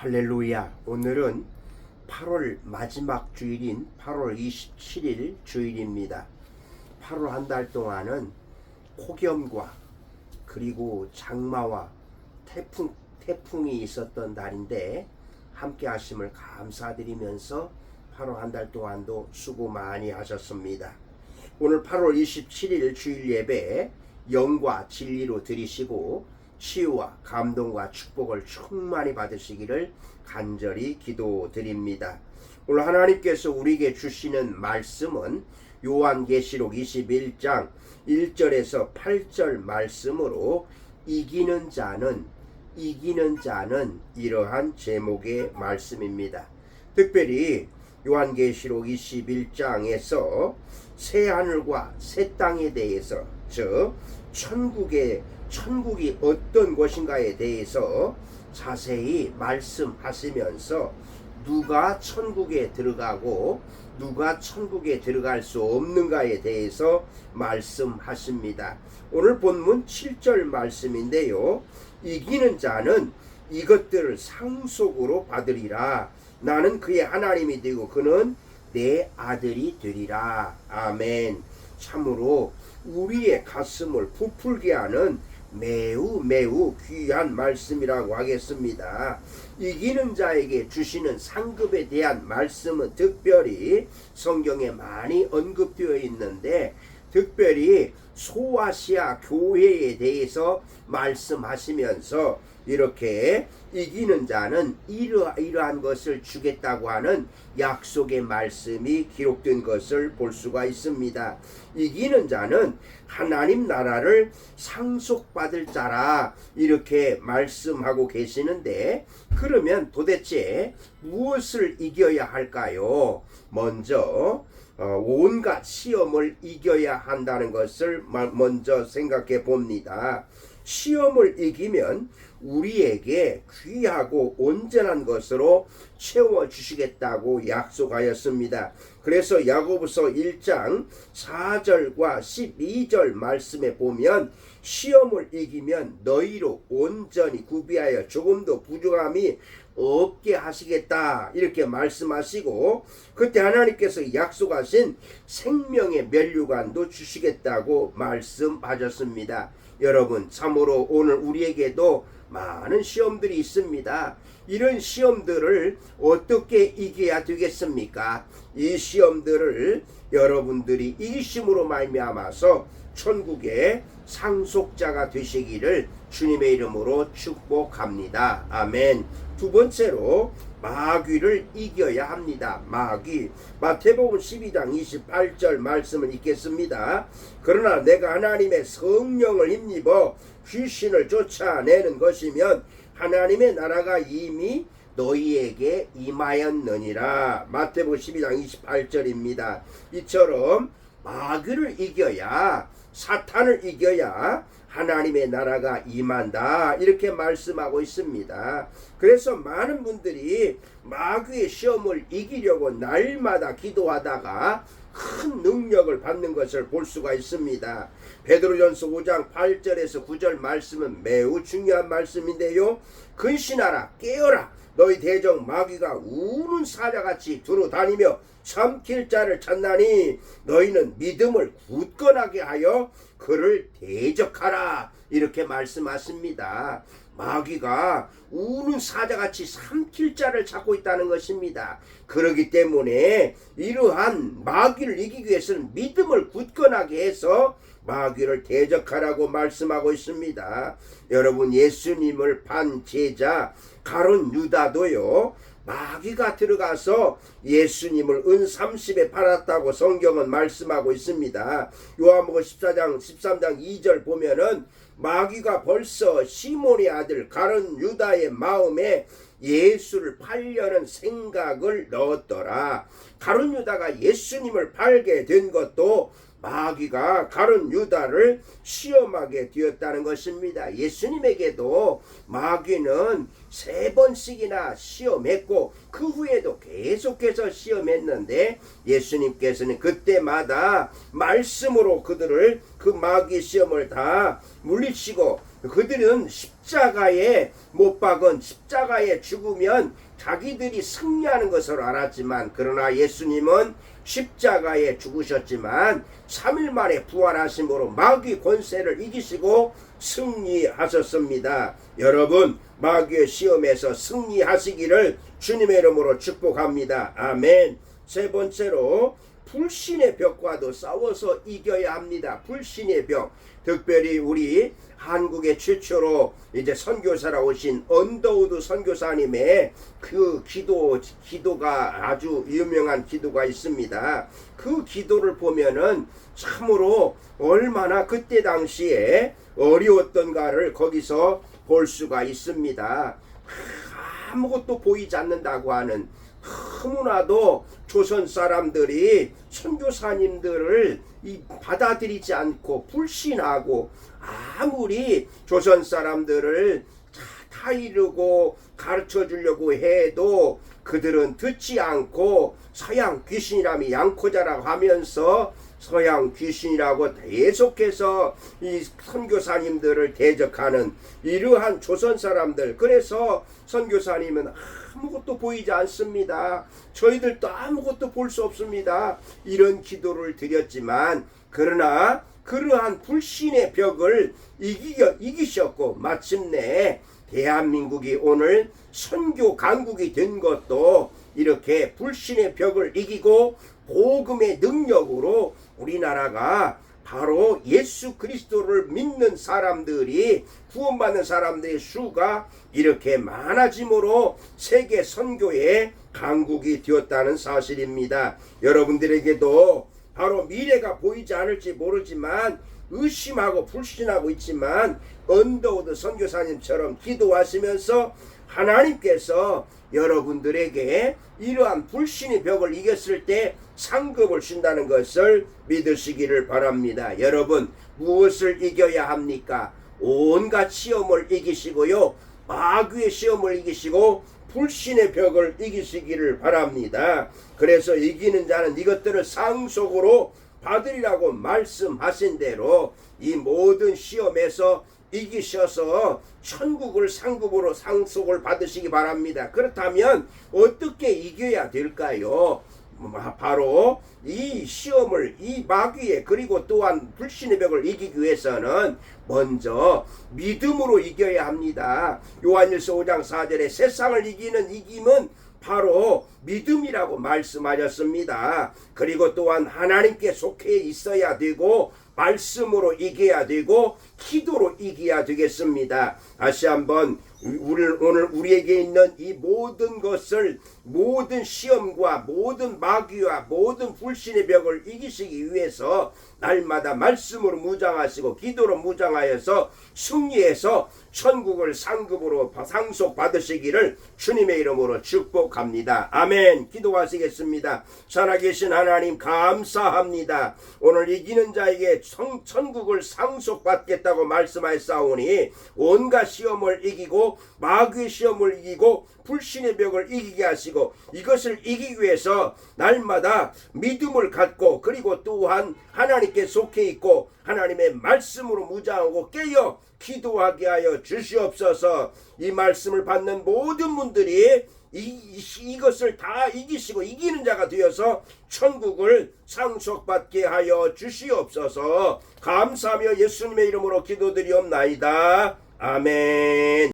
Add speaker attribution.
Speaker 1: 할렐루야. 오늘은 8월 마지막 주일인 8월 27일 주일입니다. 8월 한 달 동안은 폭염과 그리고 장마와 태풍이 있었던 날인데 함께 하심을 감사드리면서 8월 한 달 동안도 수고 많이 하셨습니다. 오늘 8월 27일 주일 예배 영과 진리로 드리시고 치유와 감동과 축복을 충만히 받으시기를 간절히 기도드립니다. 오늘 하나님께서 우리에게 주시는 말씀은 요한계시록 21장 1절에서 8절 말씀으로 이기는 자는 이러한 제목의 말씀입니다. 특별히 요한계시록 21장에서 새 하늘과 새 땅에 대해서, 즉 천국이 어떤 것인가에 대해서 자세히 말씀하시면서 누가 천국에 들어가고 누가 천국에 들어갈 수 없는가에 대해서 말씀하십니다. 오늘 본문 7절 말씀인데요. 이기는 자는 이것들을 상속으로 받으리라. 나는 그의 하나님이 되고 그는 내 아들이 되리라. 아멘. 참으로 우리의 가슴을 부풀게 하는 매우 귀한 말씀이라고 하겠습니다. 이기는 자에게 주시는 상급에 대한 말씀은 특별히 성경에 많이 언급되어 있는데, 특별히 소아시아 교회에 대해서 말씀하시면서 이렇게 이기는 자는 이러한 것을 주겠다고 하는 약속의 말씀이 기록된 것을 볼 수가 있습니다. 이기는 자는 하나님 나라를 상속받을 자라 이렇게 말씀하고 계시는데, 그러면 도대체 무엇을 이겨야 할까요? 먼저 온갖 시험을 이겨야 한다는 것을 먼저 생각해 봅니다. 시험을 이기면 우리에게 귀하고 온전한 것으로 채워주시겠다고 약속하였습니다. 그래서 야고보서 1장 4절과 12절 말씀에 보면 시험을 이기면 너희로 온전히 구비하여 조금도 부족함이 없게 하시겠다 이렇게 말씀하시고, 그때 하나님께서 약속하신 생명의 면류관도 주시겠다고 말씀하셨습니다. 여러분, 참으로 오늘 우리에게도 많은 시험들이 있습니다. 이런 시험들을 어떻게 이겨야 되겠습니까? 이 시험들을 여러분들이 이기심으로 말미암아서 천국의 상속자가 되시기를 주님의 이름으로 축복합니다. 아멘. 두 번째로 마귀를 이겨야 합니다. 마귀. 마태복음 12장 28절 말씀을 읽겠습니다. 그러나 내가 하나님의 성령을 힘입어 귀신을 쫓아내는 것이면 하나님의 나라가 이미 너희에게 임하였느니라. 마태복음 12장 28절입니다. 이처럼 마귀를 이겨야, 사탄을 이겨야 하나님의 나라가 임한다 이렇게 말씀하고 있습니다. 그래서 많은 분들이 마귀의 시험을 이기려고 날마다 기도하다가 큰 능력을 받는 것을 볼 수가 있습니다. 베드로전서 5장 8절에서 9절 말씀은 매우 중요한 말씀인데요. 근신하라, 깨어라, 너희 대적 마귀가 우는 사자같이 두루다니며 삼킬 자를 찾나니 너희는 믿음을 굳건하게 하여 그를 대적하라 이렇게 말씀하십니다. 마귀가 우는 사자같이 삼킬 자를 찾고 있다는 것입니다. 그렇기 때문에 이러한 마귀를 이기기 위해서는 믿음을 굳건하게 해서 마귀를 대적하라고 말씀하고 있습니다. 여러분, 예수님을 판 제자 가룟 유다도요, 마귀가 들어가서 예수님을 은 30에 팔았다고 성경은 말씀하고 있습니다. 요한복음 13장 2절 보면은 마귀가 벌써 시몬의 아들 가룟 유다의 마음에 예수를 팔려는 생각을 넣었더라. 가룟 유다가 예수님을 팔게 된 것도 마귀가 가룟 유다를 시험하게 되었다는 것입니다. 예수님에게도 마귀는 3번씩이나 시험했고 그 후에도 계속해서 시험했는데 예수님께서는 그때마다 말씀으로 그들을 그 마귀 시험을 다 물리치고 그들은 십자가에 못 박은 십자가에 죽으면 자기들이 승리하는 것으로 알았지만, 그러나 예수님은 십자가에 죽으셨지만 3일 만에 부활하심으로 마귀 권세를 이기시고 승리하셨습니다. 여러분, 마귀의 시험에서 승리하시기를 주님의 이름으로 축복합니다. 아멘. 세 번째로, 불신의 벽과도 싸워서 이겨야 합니다. 불신의 벽. 특별히 우리 한국의 최초로 이제 선교사라 오신 언더우드 선교사님의 그 기도가 아주 유명한 기도가 있습니다. 그 기도를 보면은 참으로 얼마나 그때 당시에 어려웠던가를 거기서 볼 수가 있습니다. 아무것도 보이지 않는다고 하는, 너무나도 조선 사람들이 선교사님들을 받아들이지 않고 불신하고, 아무리 조선 사람들을 타이르고 가르쳐 주려고 해도 그들은 듣지 않고 서양 귀신이라며 양코자라고 하면서 서양 귀신이라고 계속해서 이 선교사님들을 대적하는 이러한 조선 사람들. 그래서 선교사님은 아무것도 보이지 않습니다. 저희들도 아무것도 볼 수 없습니다. 이런 기도를 드렸지만, 그러나 그러한 불신의 벽을 이기셨고 마침내 대한민국이 오늘 선교 강국이 된 것도 이렇게 불신의 벽을 이기고 복음의 능력으로 우리나라가 바로 예수 그리스도를 믿는 사람들이, 구원받는 사람들의 수가 이렇게 많아짐으로 세계 선교의 강국이 되었다는 사실입니다. 여러분들에게도 바로 미래가 보이지 않을지 모르지만 의심하고 불신하고 있지만, 언더우드 선교사님처럼 기도하시면서 하나님께서 여러분들에게 이러한 불신의 벽을 이겼을 때 상급을 준다는 것을 믿으시기를 바랍니다. 여러분, 무엇을 이겨야 합니까? 온갖 시험을 이기시고요, 마귀의 시험을 이기시고 불신의 벽을 이기시기를 바랍니다. 그래서 이기는 자는 이것들을 상속으로 받으리라고 말씀하신 대로 이 모든 시험에서 이기셔서 천국을 상급으로 상속을 받으시기 바랍니다. 그렇다면 어떻게 이겨야 될까요? 바로 이 시험을, 이 마귀의 그리고 또한 불신의 벽을 이기기 위해서는 먼저 믿음으로 이겨야 합니다. 요한일서 5장 4절에 세상을 이기는 이김은 바로 믿음이라고 말씀하셨습니다. 그리고 또한 하나님께 속해 있어야 되고, 말씀으로 이겨야 되고, 기도로 이겨야 되겠습니다. 다시 한번 오늘 우리에게 있는 이 모든 것을, 모든 시험과 모든 마귀와 모든 불신의 벽을 이기시기 위해서 날마다 말씀으로 무장하시고 기도로 무장하여서 승리해서 천국을 상급으로 상속 받으시기를 주님의 이름으로 축복합니다. 아멘. 기도하시겠습니다. 살아계신 하나님, 감사합니다. 오늘 이기는 자에게 천국을 상속받겠다고 말씀하였사오니 온갖 시험을 이기고 마귀의 시험을 이기고 불신의 벽을 이기게 하시고, 이것을 이기기 위해서 날마다 믿음을 갖고, 그리고 또한 하나님께 속해 있고 하나님의 말씀으로 무장하고 깨어 기도하게 하여 주시옵소서. 이 말씀을 받는 모든 분들이 이것을 다 이기시고 이기는 자가 되어서 천국을 상속받게 하여 주시옵소서. 감사하며 예수님의 이름으로 기도드리옵나이다. 아멘.